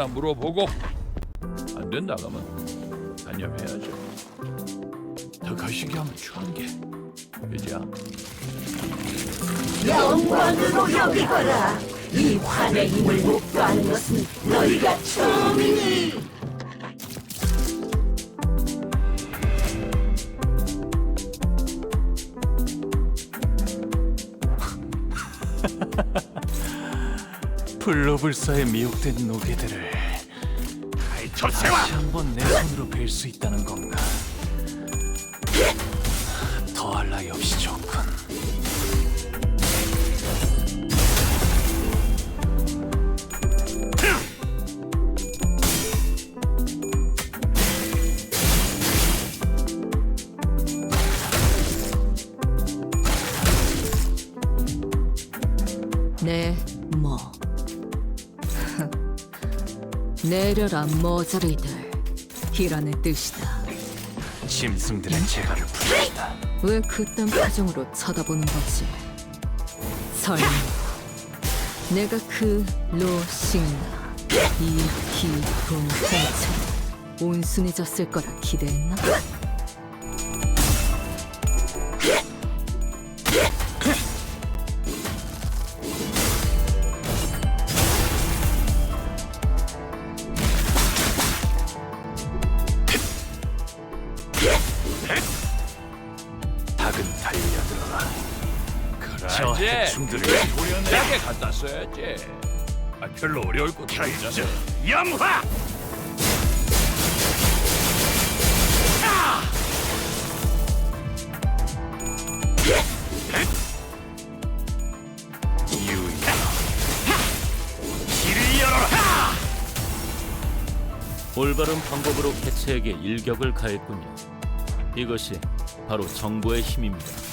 물어보고 안 된다 그러면 단념해야죠. 더 거시기 하면 추한 게 그죠? 영광으로 여기거라. 이 환의 힘을 목도하는 것은 너희가 처음이니. 블로불사에 미혹된 노개들을 다시 한번 내 손으로 뵐 수 있다는 건가? 더할 나위 없이 좋군. 네, 뭐 내려라 머저리들, 이라는 뜻이다. 짐승들의 재갈을 부린다. 왜 그딴 표정으로 쳐다보는 거지? 설마 내가 그 로싱나 이기동홍처럼 온순해졌을 거라 기대했나? 닭은 달려들어라. 저 그러지. 해충들을 우연하게 갖다 써야지. 별로 어려울 것도 없잖아. 염화! 유야, 길을 열어라! 올바른 방법으로 개체에게 일격을 가했군요. 이것이 바로 정보의 힘입니다.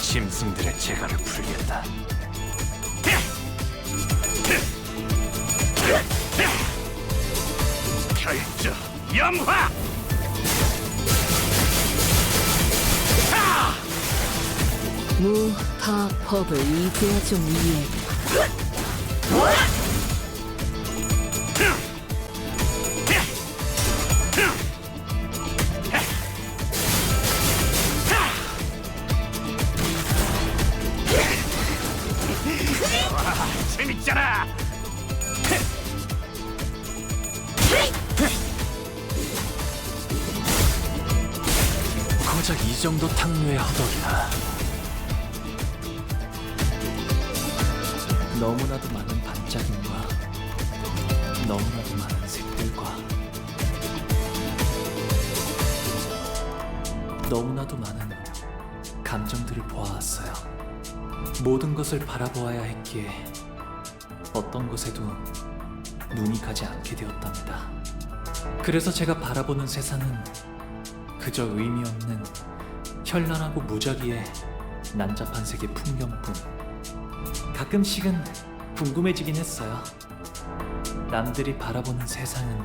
짐승들의 재갈을 풀겠다. 결정 염화! 무파법을 이제야 좀 이해해. 재밌잖아. 고작 이 정도 탕류의 허덕이다. 너무나도 많은 반짝임과 너무나도 많은 색들과 너무나도 많은 감정들을 보아왔어요. 모든 것을 바라보아야 했기에 어떤 것에도 눈이 가지 않게 되었답니다. 그래서 제가 바라보는 세상은 그저 의미 없는 현란하고 무작위의 난잡한 세계 풍경뿐. 가끔씩은 궁금해지긴 했어요. 남들이 바라보는 세상은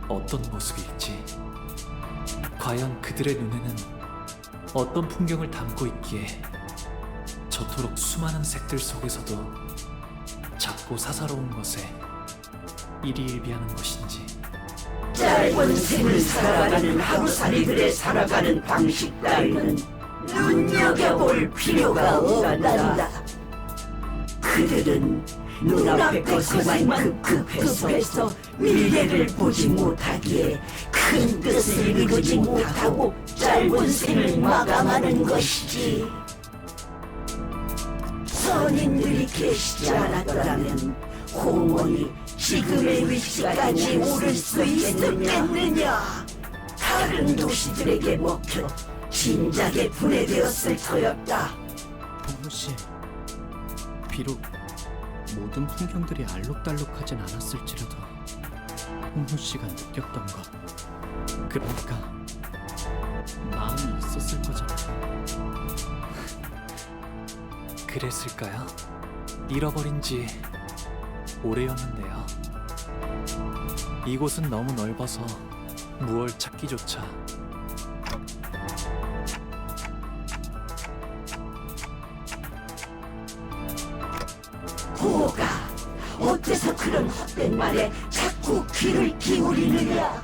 어떤 모습일지, 과연 그들의 눈에는 어떤 풍경을 담고 있기에 저토록 수많은 색들 속에서도 작고 사사로운 것에 일희일비하는 것인지. 짧은 생을 살아가는 하루살이들의 살아가는 방식 따위는 눈여겨볼 필요가 없단다. 그들은 눈앞의 것에만 급급해서 미래를 보지 못하기에 큰 뜻을 이루지 못하고 짧은 생을 마감하는 것이지. 선인들이 계시지 않았더라면 홍원이 지금의 위치까지 오를 수 있었겠느냐. 다른 도시들에게 먹혀 진작에 분해되었을 터였다. 홍무 씨, 비록 모든 풍경들이 알록달록하진 않았을지라도 홍무 씨가 느꼈던 것, 그러니까 마음이 있었을 거잖아요. 그랬을까요? 잃어버린 지 올해였는데요. 이곳은 너무 넓어서 무얼 찾기조차. 호가 어째서 그런 헛된 말에 자꾸 귀를 기울이느냐?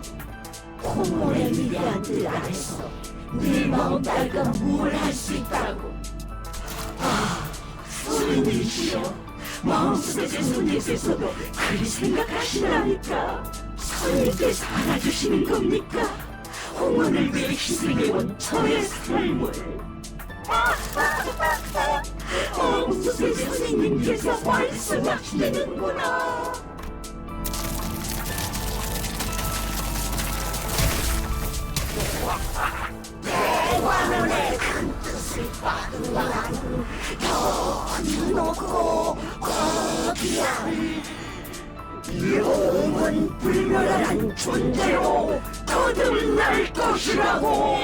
홍모의 위대한 들 안에서 네 마음 달가 무엇을 할 수 있다고? 아, 손님이시여, 마음속에 손님께서도 그리 생각하시라니까. 손님께서 알아주시는 겁니까? 홍원을 위해 희생해온 저의 삶을. 마음속에 선생님께서 말씀하시는구나. 대관원의 큰 뜻을 받으면 더 높고 거대한 영원 불멸한 존재로 거듭날 것이라고.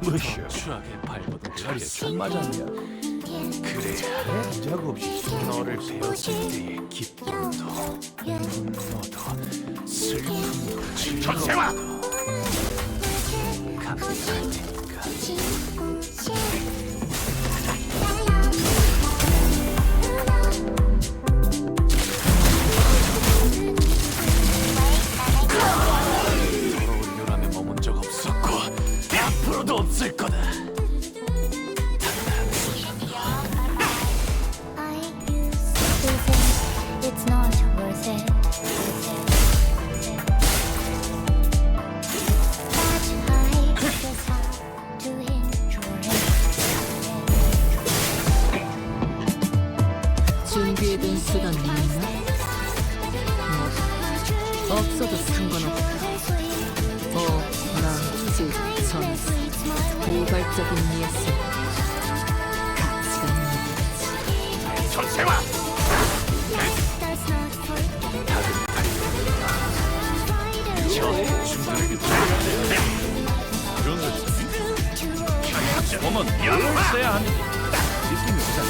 무시여. 추하게 밟아도 자리에 총 맞았냐? 그래야 작 없이 너를 배웠을 때의 기쁨도 분노도 슬픔도 즐거움도 감당할 테니까. 더러운 요람에 머문 적 없었고 앞으로도 없을 거다. I used to think it's not worth it. But I just have to enjoy it. 준비해둔 수단이 있나? 뭐 없어도 상관없다. 즉 전스 우발적인 예술 가치가 있는 거지. 전세와 That's not forget. 저의 중들에게 그런 걸 몸은 열을 써야 하는 느낌이 있잖아.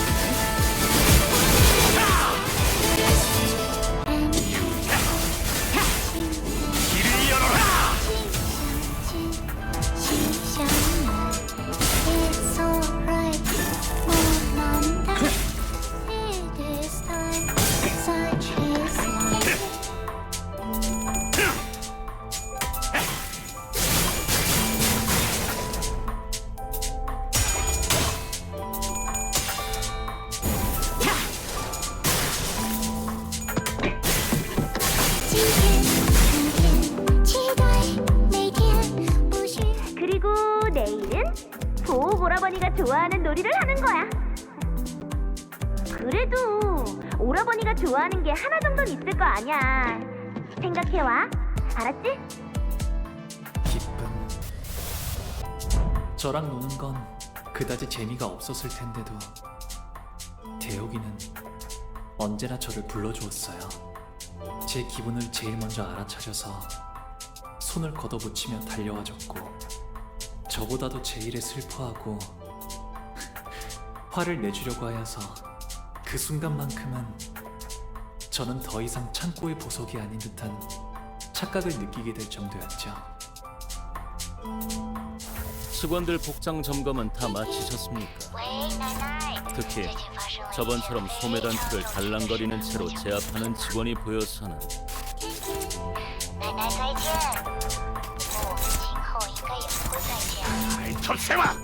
길을 열어라. It's alright. It is time. Such is life. 그리고 내일은 보호 오라버니가 좋아하는 놀이를 하는 거야. 그래도 오라버니가 좋아하는 게 하나 정도는 있을 거 아니야. 생각해와. 알았지? 기쁨. 저랑 노는 건 그다지 재미가 없었을 텐데도 대혁이는 언제나 저를 불러주었어요. 제 기분을 제일 먼저 알아차려서 손을 걷어붙이며 달려와줬고 저보다도 제 일에 슬퍼하고 화를 내주려고 하여서 그 순간만큼은 저는 더 이상 창고의 보석이 아닌 듯한 착각을 느끼게 될 정도였죠. 직원들 복장 점검은 다 마치셨습니까? 특히 저번처럼 소매단추를 달랑거리는 채로 제압하는 직원이 보여서는 전세와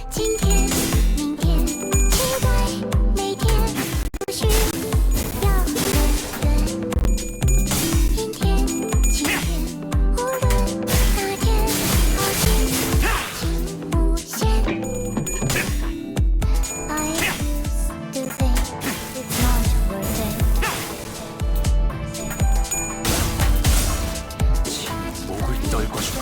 今天、明天、期待每天，不需要人。阴天、晴天，无论哪天，好心无限。I used to think it's not worth it. 목을 떨궈주마.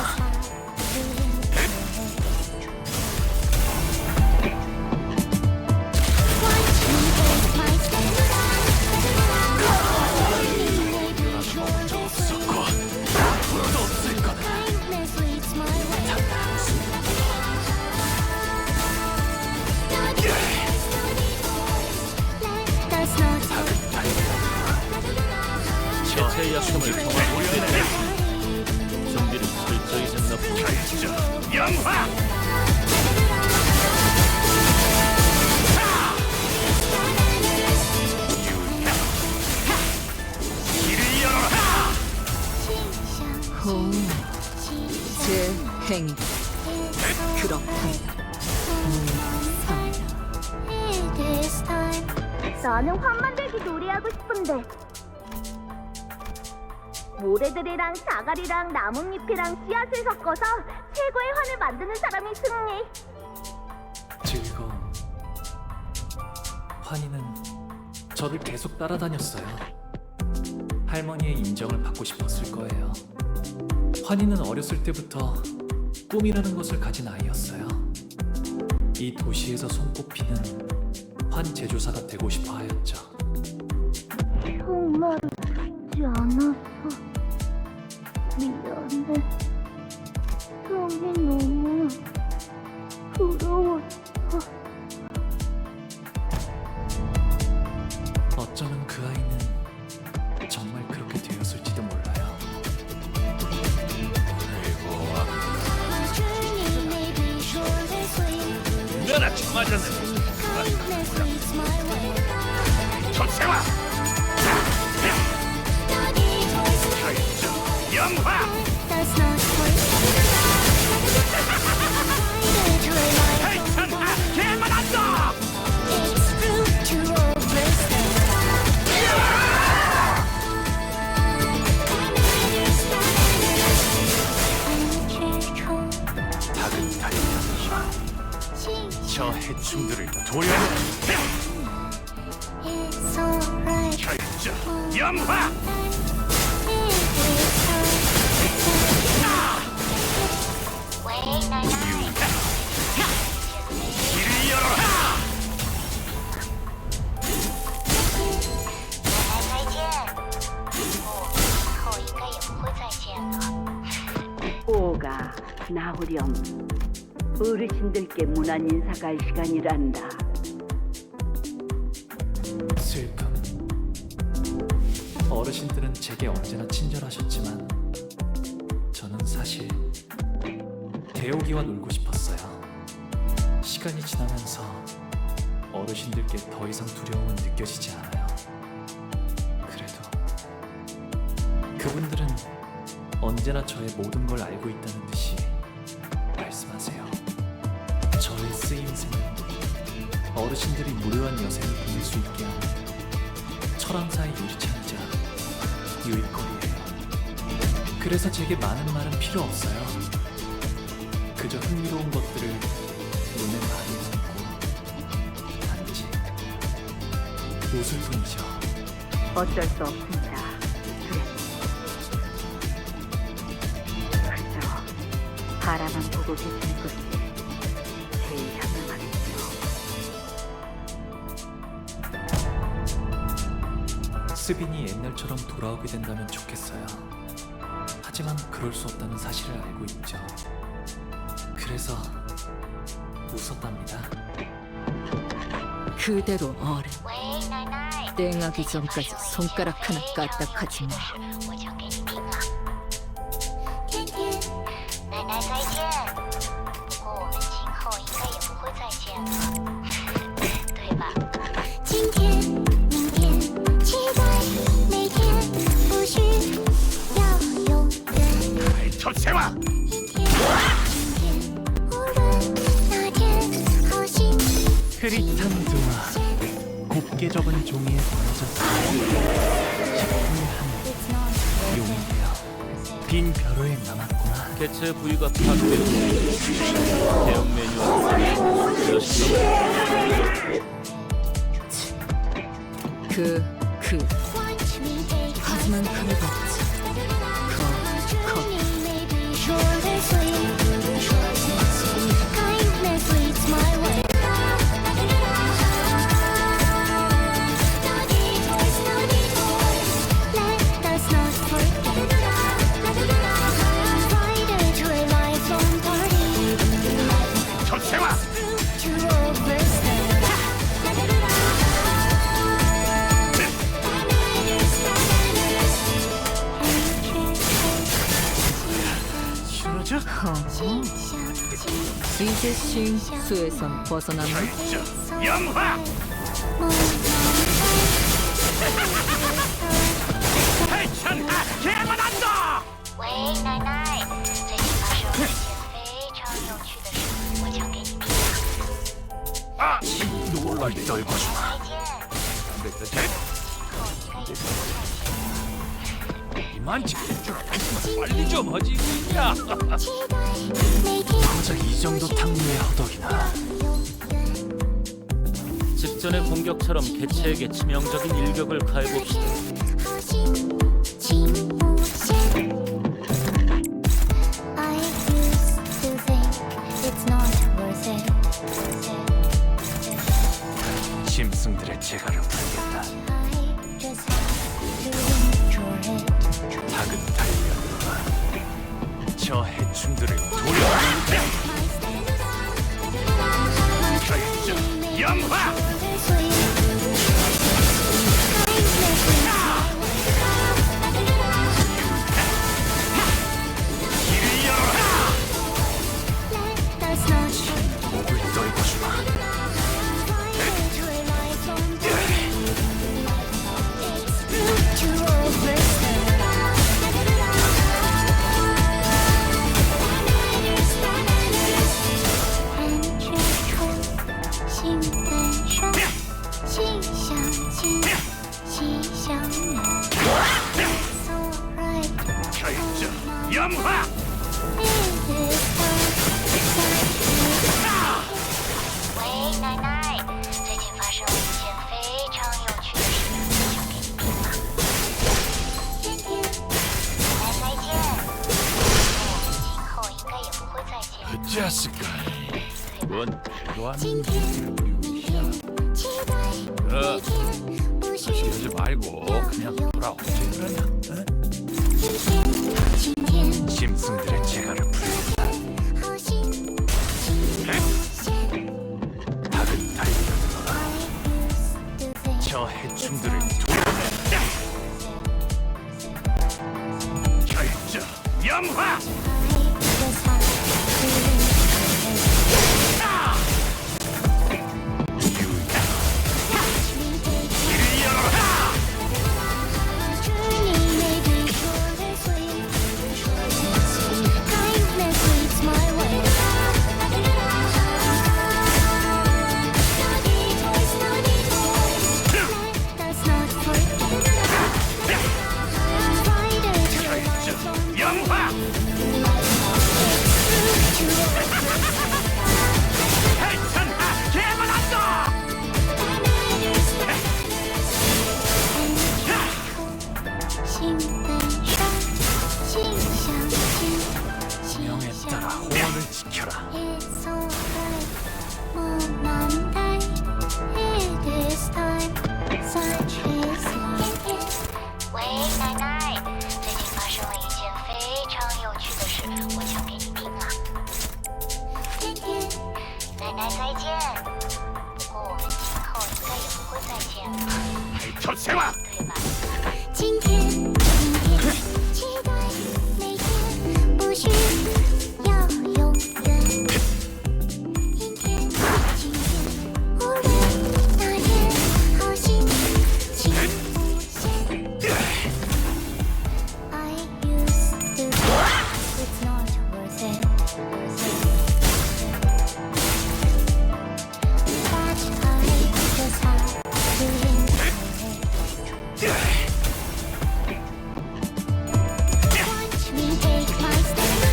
영화 길을 열어라. 호, 제 행위 그렇다면 This time 나는 환 만들기 놀이하고 싶은데 모래들이랑 자갈이랑 나뭇잎이랑 씨앗을 섞어서 최고의 환을 만드는 사람이 승리. 즐거움. 환희는 저를 계속 따라다녔어요. 할머니의 인정을 받고 싶었을 거예요. 환희는 어렸을 때부터 꿈이라는 것을 가진 아이였어요. 이 도시에서 손꼽히는 환 제조사가 되고 싶어 하였죠. 정말 듣지 않았어. 미안해. 성이 너무 부러웠어. 어쩌면 그 아이는 정말 그렇게 되었을지도 몰라요. my journey may be short and sweet. 너나 맞았네. Kindness leads my way. 첫세와 영화 That's not sweet. 해천하 개만한다. It's rude to overstep. 닭은 달려서 저 해충들을 도려내. It's alright. 결정 영화 길을 열어라. 오가 나오렴. 어르신들께 문안 인사 갈 시간이란다. 슬픔. 어르신들은 제게 언제나 친절하셨지만 저는 사실 대옥이와 놀고 싶었어요. 시간이 지나면서 어르신들께 더 이상 두려움은 느껴지지 않아요. 그래도 그분들은 언제나 저의 모든 걸 알고 있다는 듯이 말씀하세요. 저의 쓰임새는 어르신들이 무료한 여생을 보낼 수 있게 하는 철왕사의 유리창이자 유일거리예요. 그래서 제게 많은 말은 필요 없어요. 그저 흥미로운 것들을 눈에 많이 담고 단지 웃을 뿐이죠. 어쩔 수 없습니다. 그저 바라만 보고 계시는 것이 제일 현명하겠죠. 스빈이 옛날처럼 돌아오게 된다면 좋겠어요. 하지만 그럴 수 없다는 사실을 알고 있죠. 그래서 웃었답니다. 그대로 어른 땡하기 전까지 손가락 하나 까딱하지 마. 天天奶奶再见。不过我们今后应该也不会再见了，对吧？今天、明天，期待每天，不需要永远。 첫세와 明天，今天，无论哪天，好心 흐릿한 두와 곱게 적은 종이에 번져서 용이 되어 빈 벼로에 남았구나. 개체 부위가 파괴되고 대형 메뉴와 watch me take 하지만 그래도 더 journey may be short and sweet. Kindness leads my way. Let us not forget. Invited to a lifelong party. 첫세와 To overstep. 이제 싱수에선 벗어났나? 영화! 해천하 개만한다! 喂，奶奶，最近发生了一件非常有趣的事，我讲给你听。 아! 놀랄 떨고 주마. 再见， 내 今后应该也不会再见了。 이만 지킬 줄 알았으면 빨리 좀 하지 그냥. 期待每天 고작 이 정도 탕류의 허덕이나. 永远。 직전의 공격처럼 개체에게 치명적인 일격을 가해봅시다. 好心情无限。I used to think it's not worth it. 짐승들의 재갈을 풀겠다. I just have to enjoy it. 닭은 달려들어와. 저 해충들을 돌려. 결정 영화! 길을 열어라! 목을 떨고 주마. 결정 영화! 喂，奶奶，最近发生了一件非常有趣的事，我想给你听嘛。天天，奶奶再见。今后应该也不会再见了， 어찌했을까? 对吧？ 그건 또한 今天，期待每天不是 하지 말고 그냥 돌아오지 그러냐? 응? 今天， 짐승들의 재갈을 풀겠다. 好心情无限。 닭은 달려들어와. I used to think 저 해충들을 결정 영화! I just have to enjoy it. Watch me take 길을 열어라! my journey may be short and sweet. Kindness leads my way. No detours, no detours. Let us not forget. Invited to a life on 영화! 해천하 개만한다! 명에 따라 호언을 지켜라. It's alright, 못 난다. It is time, such is life. 喂，奶奶，最近发生了一件非常有趣的事，我讲给你听啊。天天，奶奶再见。不过我们今后应该也不会再见了， 젖새와! 对吧？今天，期待每天，不需要永远。明天，今天，无论哪天，好心情无限。I used to think it's not worth it. But I just have to enjoy it. Watch me take my step.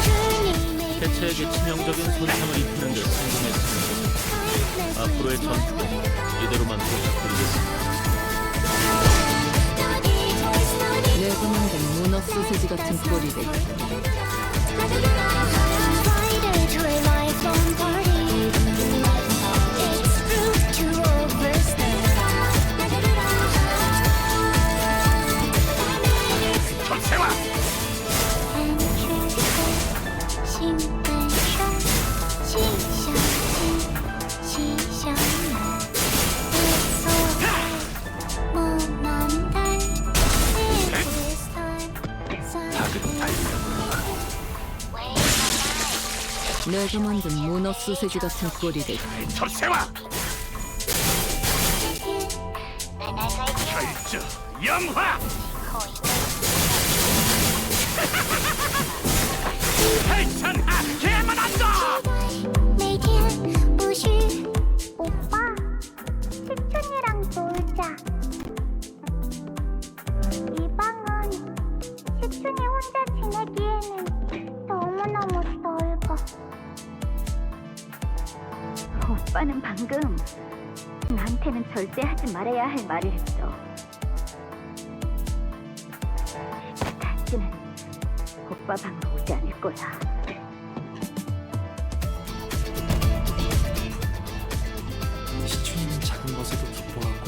Journey may be 개체에게 치명적인 손상을 입히는 데 성공했습니다. kindness 앞으로의 leads my 전투 way. 이대로만 부탁드리겠습니다. No detours, no detours. 내보는 게 문어 소세지 같은 꼴이래. Invited to a lifelong party. It's rude to overstay. 젖새와! And trick 心本善，心相近，心相难。It's alright, 못 난다. It is time, 닭은 달려들어와. 喂， 내가 만든 문어 소세지 같은 꼴이들. 접세와 奶奶再见， 결저 염화 后一个。 해천하 개만한다 每天不是 오빠 식춘이랑 놀자. 이 방은 식춘이 혼자 지내기에는 너무너무 넓어. 오빠는 방금 나한테는 절대 하지 말아야 할 말을 했어. 다시는 오빠 방으로 오지 않을 거야. 시춘이는 작은 것에도 기뻐하고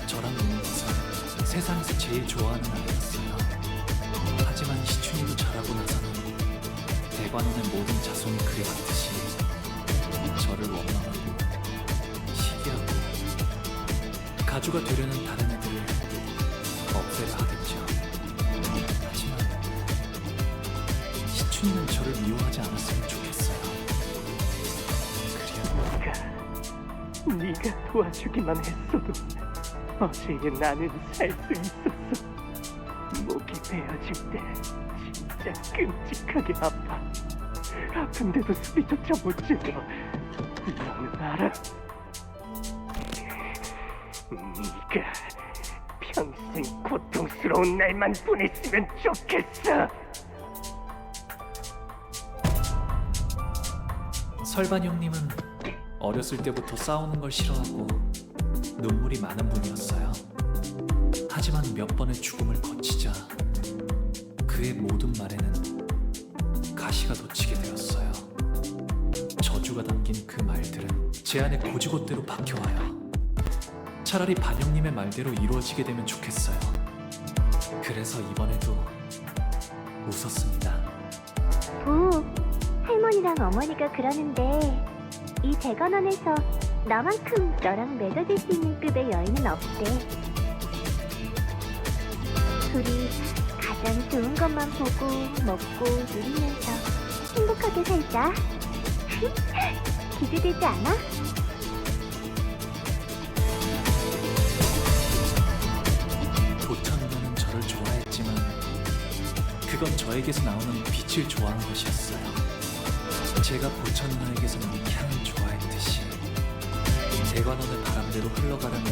저랑 노는 것은 세상에서 제일 좋아하는 아이였어요. 하지만 시춘이도 자라고 나서는 대관원의 모든 자손이 그리 같듯이 저를 원망하고 시기하고 가주가 되려는 다른 애들을 없애려 하겠죠. 하지만 시춘이는 저를 미워하지 않았으면 좋겠어요. 네가 도와주기만 했어도 어제의 나는 살 수 있었어. 목이 베어질 때 진짜 끔찍하게 아파. 아픈데도 소리조차 못 질러. 너는 알아? 네가 평생 고통스러운 날만 보냈으면 좋겠어. 설반 형님은 어렸을 때부터 싸우는 걸 싫어하고 눈물이 많은 분이었어요. 하지만 몇 번의 죽음을 거치자 그의 모든 말에는 가시가 돋치게 되었어요. 저주가 담긴 그 말들은 제 안에 고지곳대로 박혀와요. 차라리 반 형님의 말대로 이루어지게 되면 좋겠어요. 그래서 이번에도 웃었습니다. 부, 할머니랑 어머니가 그러는데 이 대관원에서 나만큼 너랑 맺어질 수 있는 급의 여인은 없대. 둘이 가장 좋은 것만 보고 먹고 누리면서 행복하게 살자. 기대되지 않아? 도천 누나는 저를 좋아했지만 그건 저에게서 나오는 빛을 좋아한 것이었어요. 제가 보천 누나에게서 나는 향을 좋아했듯이 대관원의 바람대로 흘러가려면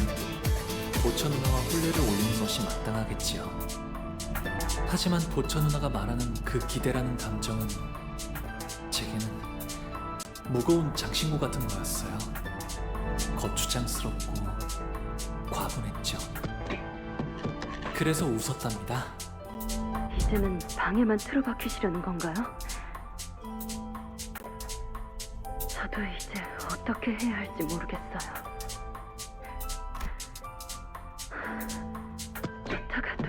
보천 누나와 혼례를 올리는 것이 마땅하겠지요. 하지만 보천 누나가 말하는 그 기대라는 감정은 제게는 무거운 장신구 같은 거였어요. 거추장스럽고 과분했죠. 그래서 웃었답니다. 이제는 방에만 틀어박히시려는 건가요? 저도 이제 어떻게 해야 할지 모르겠어요. 좋다가도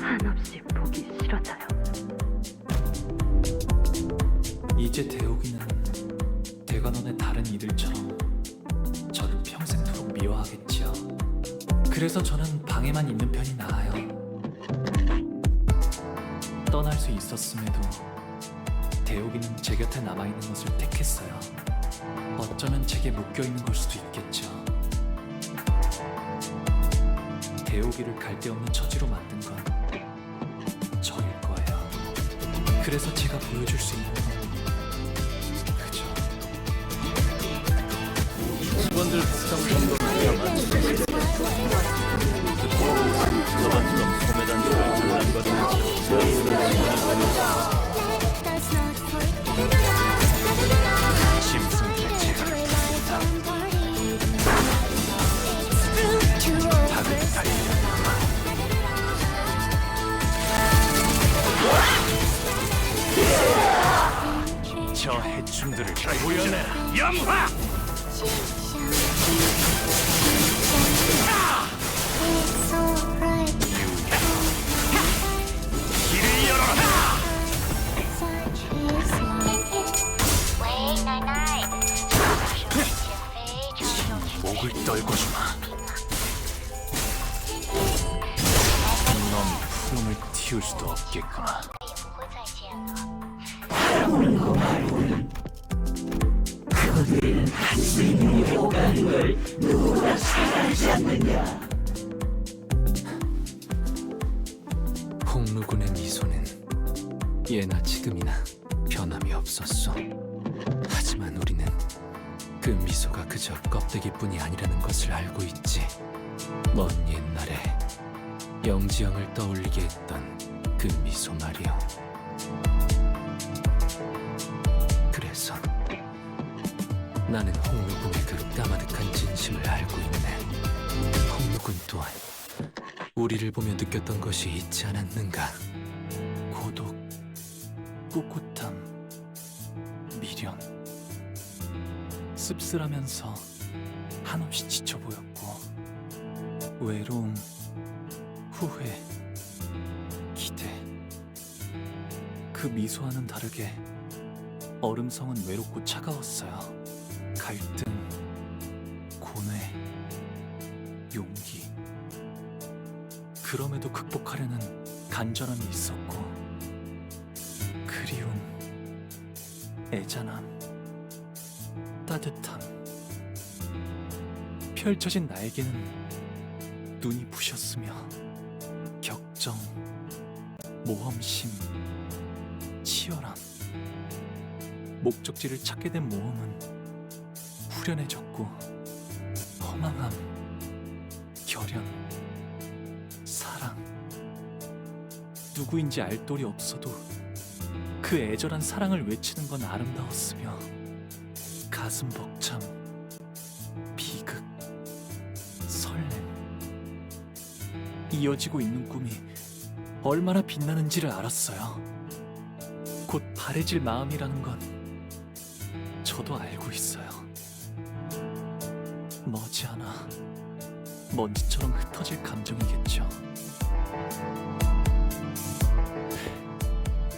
한없이 보기 싫어져요. 이제 대옥이는 대관원의 다른 이들처럼 저를 평생토록 미워하겠지요. 그래서 저는 방에만 있는 편이 나아요. 떠날 수 있었음에도 대옥이는 제 곁에 남아있는 것을 택했어요. 어쩌면 제게 묶여있는 걸 수도 있겠죠. 대옥이를 갈데없는 처지로 만든 건 저일 거예요. 그래서 제가 보여줄 수 있는 건 그저 직원들 부상 정도는 맞추 저번처럼 소매단지를 잘난 것은 짐승들의 제가 닭을 달리는 저 해충들을 보여내라 염화 길을 열어라 喂，奶奶，马上来减肥，这种 목을 떨고 주마 놈 푸름을 틔울 수도 없겠구나 也不会再见了。 홍루군의 미소는 예나 지금이나 변함이 없었소. 하지만 우리는 그 미소가 그저 껍데기뿐이 아니라는 것을 알고 있지. 먼 옛날에 영지영을 떠올리게 했던 그 미소 말이오. 그래서 나는 홍루군의 그 까마득한 진심을 알고 있네. 홍루군 또한 우리를 보며 느꼈던 것이 있지 않았는가? 고독, 꿋꿋함, 미련. 씁쓸하면서 한없이 지쳐 보였고, 외로움, 후회, 기대. 그 미소와는 다르게 얼음성은 외롭고 차가웠어요. 갈등, 고뇌, 용기. 그럼에도 극복하려는 간절함이 있었고, 그리움, 애잔함, 따뜻함. 펼쳐진 나에게는 눈이 부셨으며 격정, 모험심, 치열함. 목적지를 찾게 된 모험은 후련해졌고, 허망함, 결연, 사랑. 누구인지 알 도리 없어도 그 애절한 사랑을 외치는 건 아름다웠으며, 가슴 벅참, 비극, 설렘. 이어지고 있는 꿈이 얼마나 빛나는지를 알았어요. 곧 바래질 마음이라는 건 저도 알고 있어요. 머지않아 먼지처럼 흩어질 감정이겠죠.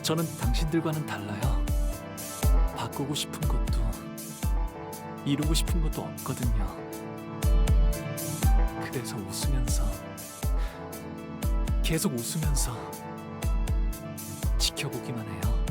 저는 당신들과는 달라요. 바꾸고 싶은 것도 이루고 싶은 것도 없거든요. 그래서 웃으면서, 계속 웃으면서 지켜보기만 해요.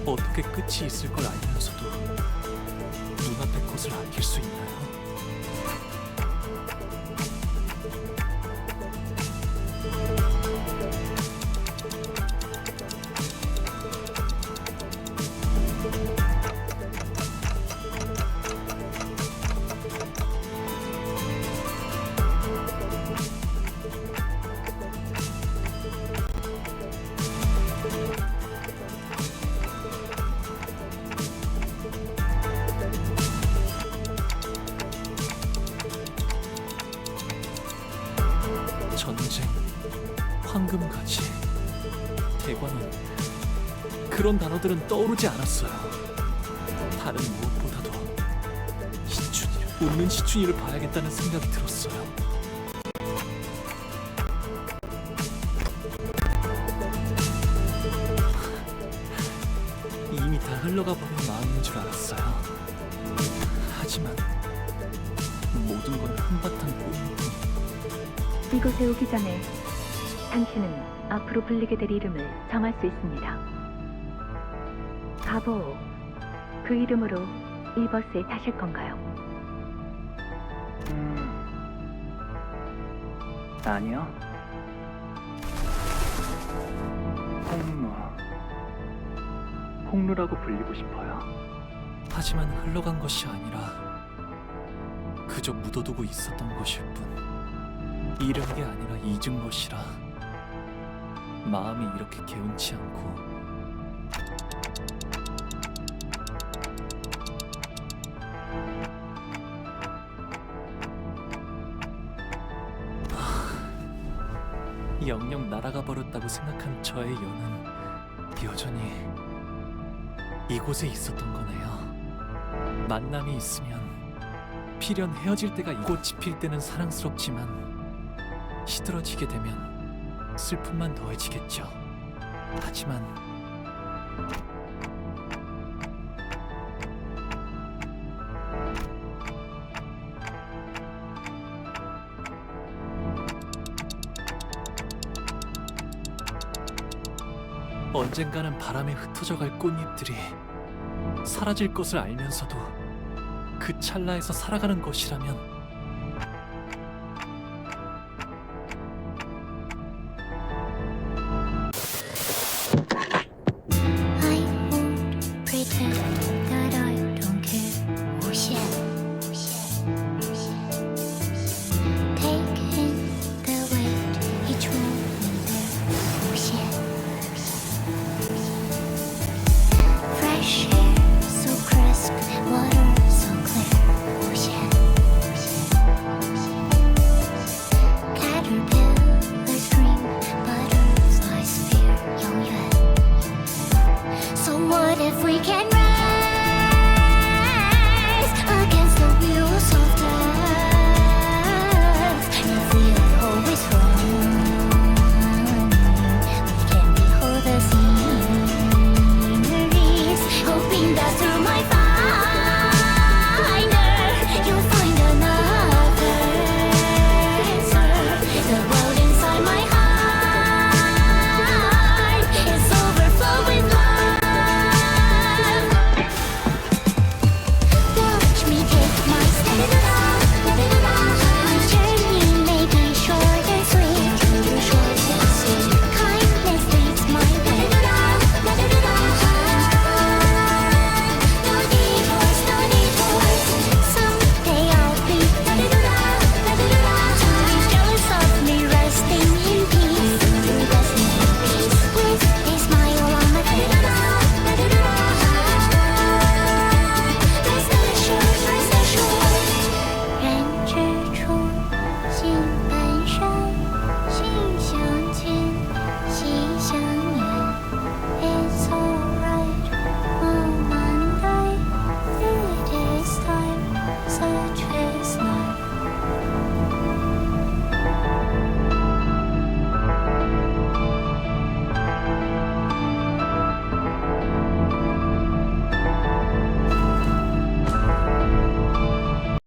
어떻게 끝이 있을 걸 알면서도 눈앞의 것을 아낄 수 있나요? 전쟁, 황금가지, 대관원, 그런 단어들은 떠오르지 않았어요. 다른 무엇보다도 웃는 시춘이를 봐야겠다는 생각이 들었어요. 흘러가 버린 마음인 줄 알았어요. 하지만 모든 건 한바탕 꿈일 뿐. 이곳에 오기 전에 당신은 앞으로 불리게 될 이름을 정할 수 있습니다. 가보, 그 이름으로 이 버스에 타실 건가요? 아니요. 홍루라고 불리고 싶어요. 하지만 흘러간 것이 아니라 그저 묻어두고 있었던 것일 뿐. 잃은 게 아니라 잊은 것이라 마음이 이렇게 개운치 않고 영영 날아가 버렸다고 생각한 저의 연은 여전히 이곳에 있었던 거네요. 만남이 있으면 필연 헤어질 때가 꽃이 필 때는 사랑스럽지만 시들어지게 되면 슬픔만 더해지겠죠. 하지만 언젠가는 바람에 흩어져 갈 꽃잎들이 사라질 것을 알면서도 그 찰나에서 살아가는 것이라면